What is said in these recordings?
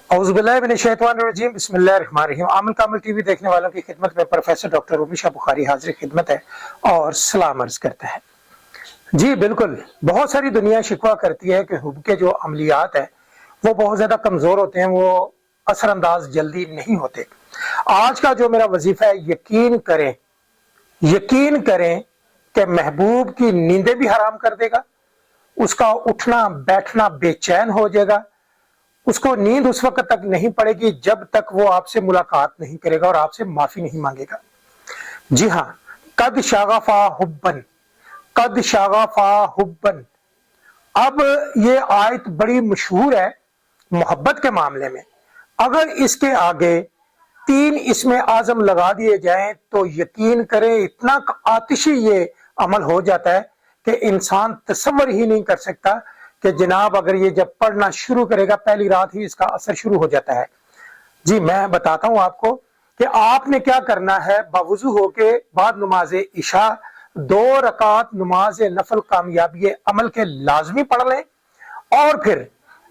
औज़ुबिल्लाहिमिनश्शैतानिर्रजीम बिस्मिल्लाहिर्रहमानिर्रहीम। आमल कामल टीवी देखने वालों की खिदमत में प्रोफेसर डॉक्टर रूमीशा बुखारी हाजिर खिदमत है और सलाम अर्ज करता है। जी बिल्कुल, बहुत सारी दुनिया शिकवा करती है कि हुब के जो अमलियात है वो बहुत ज़्यादा कमज़ोर होते हैं, वो असरअंदाज जल्दी नहीं होते। आज का जो मेरा वजीफ़ा है, यकीन करें कि महबूब की नींदें भी हराम कर देगा, उसका उठना बैठना बेचैन हो जाएगा, उसको नींद उस वक्त तक नहीं पड़ेगी जब तक वो आपसे मुलाकात नहीं करेगा और आपसे माफी नहीं मांगेगा। जी हाँ, कद शागफा हुब्बन, कद शागफा हुब्बन। अब ये आयत बड़ी मशहूर है मोहब्बत के मामले में। अगर इसके आगे 3 इसमें आजम लगा दिए जाएं तो यकीन करें इतना आतिशी ये अमल हो जाता है कि इंसान तसव्वुर ही नहीं कर सकता कि जनाब अगर ये जब पढ़ना शुरू करेगा पहली रात ही इसका असर शुरू हो जाता है। जी मैं बताता हूं आपको कि आपने क्या करना है। बावुजू होके बाद नमाज इशा 2 रकात नमाज नफल कामयाबी अमल के लाजमी पढ़ लें। और फिर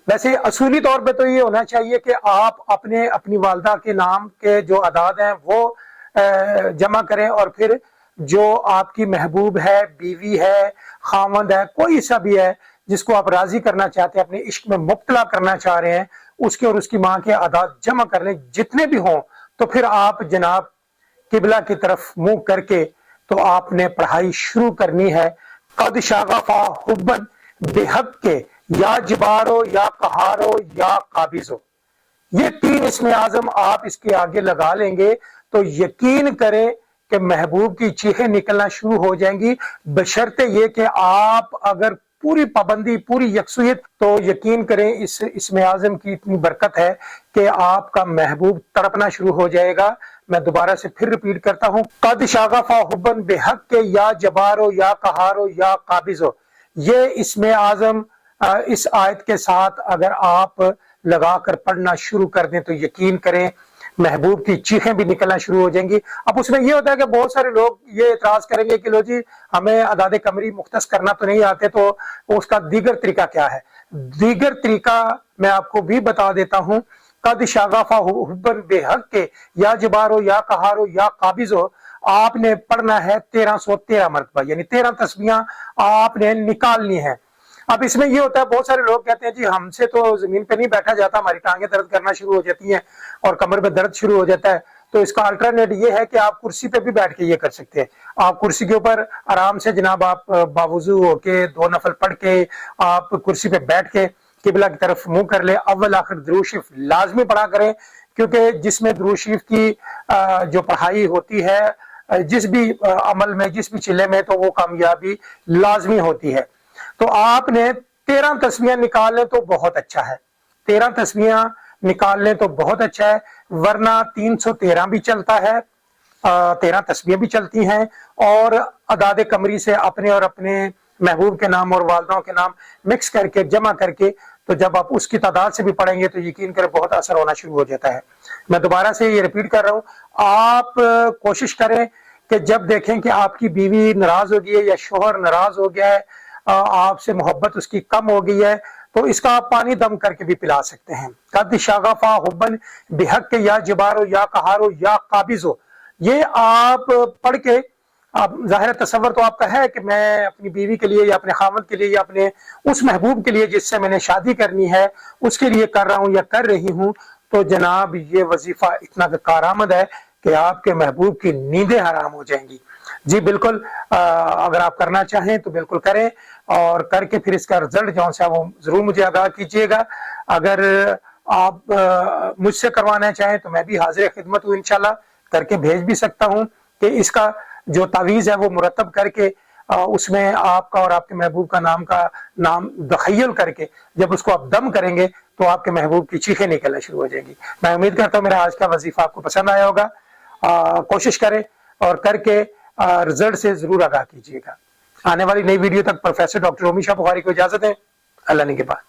वैसे असूली तौर पे तो ये होना चाहिए कि आप अपनी वालदा के नाम के जो अदाद हैं वो जमा करें, और फिर जो आपकी महबूब है, बीवी है, खामंद है, कोई सा भी है जिसको आप राजी करना चाहते हैं, अपने इश्क में मुब्तला करना चाह रहे हैं, उसके और उसकी माँ के आदात जमा कर लें जितने भी हों। तो फिर आप जनाब किबला की तरफ मुंह करके तो आपने पढ़ाई शुरू करनी है। कद शागफा हुब्बन बेहक के, या जिबारो या कहारो या काबिजो, ये 3 इसमें आजम आप इसके आगे लगा लेंगे तो यकीन करें कि महबूब की चीखें निकलना शुरू हो जाएंगी, बशर्ते ये कि आप अगर पूरी पाबंदी पूरी यकसुयत, तो यकीन करें इसमें आजम की इतनी बरकत है कि आपका महबूब तड़पना शुरू हो जाएगा। मैं दोबारा से फिर रिपीट करता हूं, कद शागफा हुब्बन बेहक के, या जबारो या कहारो या काबिजो। ये इसमें आजम इस आयत के साथ अगर आप लगाकर पढ़ना शुरू कर दें तो यकीन करें महबूब की चीखें भी निकलना शुरू हो जाएंगी। अब उसमें यह होता है कि बहुत सारे लोग ये एतराज करेंगे कि लो जी हमें अदादे कमरी मुख्तस करना तो नहीं आते, तो उसका दीगर तरीका क्या है। दीगर तरीका मैं आपको भी बता देता हूं। कद शागफा हुब्बन बेहक के, या जबारो या कहारो या काबिजो, आपने पढ़ना है 1313 मरतबा, यानी 13 तस्बीहां आपने निकालनी है। अब इसमें ये होता है, बहुत सारे लोग कहते हैं जी हमसे तो जमीन पे नहीं बैठा जाता, हमारी टांगें दर्द करना शुरू हो जाती हैं और कमर में दर्द शुरू हो जाता है। तो इसका अल्टरनेट ये है कि आप कुर्सी पे भी बैठ के ये कर सकते हैं। आप कुर्सी के ऊपर आराम से जनाब आप बावुजू होके 2 नफल पढ़ के आप कुर्सी पे बैठ के किबला की तरफ मुंह कर ले। अव्वल आखिर दुरूद शरीफ लाजमी पढ़ा करें, क्योंकि जिसमें दुरूद शरीफ की जो पढ़ाई होती है जिस भी अमल में, जिस भी चिल्ले में, तो वो कामयाबी लाजमी होती है। तो आपने 13 तस्बीहां निकाल लें तो बहुत अच्छा है, 13 तस्बीहां निकाल लें तो बहुत अच्छा है, वरना 313 भी चलता है, 13 तस्बीहां भी चलती हैं। और अदादे कमरी से अपने और अपने महबूब के नाम और वालदाओं के नाम मिक्स करके जमा करके, तो जब आप उसकी तादाद से भी पढ़ेंगे तो यकीन करें बहुत असर होना शुरू हो जाता है। मैं दोबारा से ये रिपीट कर रहा हूं, आप कोशिश करें कि जब देखें कि आपकी बीवी नाराज हो गई है या शोहर नाराज हो गया है, आपसे मोहब्बत उसकी कम हो गई है, तो इसका आप पानी दम करके भी पिला सकते हैं। कद शागफा हुब्बन बेहक के, या जबारो या कहारो या काबिजो, ये आप पढ़ के, आप जाहिर तसव्वुर तो आपका है कि मैं अपनी बीवी के लिए या अपने खामद के लिए या अपने उस महबूब के लिए जिससे मैंने शादी करनी है उसके लिए कर रहा हूं या कर रही हूं, तो जनाब ये वजीफा इतना कारआमद है कि आपके महबूब की नींदें हराम हो जाएंगी। जी बिल्कुल, अगर आप करना चाहें तो बिल्कुल करें, और करके फिर इसका रिजल्ट जो है वो जरूर मुझे आगाह कीजिएगा। अगर आप मुझसे करवाना चाहें तो मैं भी हाजिर खिदमत हूँ, इंशाल्लाह करके भेज भी सकता हूँ कि इसका जो तावीज़ है वो मुरतब करके उसमें आपका और आपके महबूब का नाम तखय्युल करके जब उसको आप दम करेंगे तो आपके महबूब की चीखें निकलना शुरू हो जाएंगी। मैं उम्मीद करता हूँ मेरा आज का वजीफा आपको पसंद आया होगा। कोशिश करें और करके रिजल्ट से जरूर आगाह कीजिएगा। आने वाली नई वीडियो तक प्रोफेसर डॉक्टर रूमीशा बुखारी को इजाजत है। अल्लाह ने के बाद।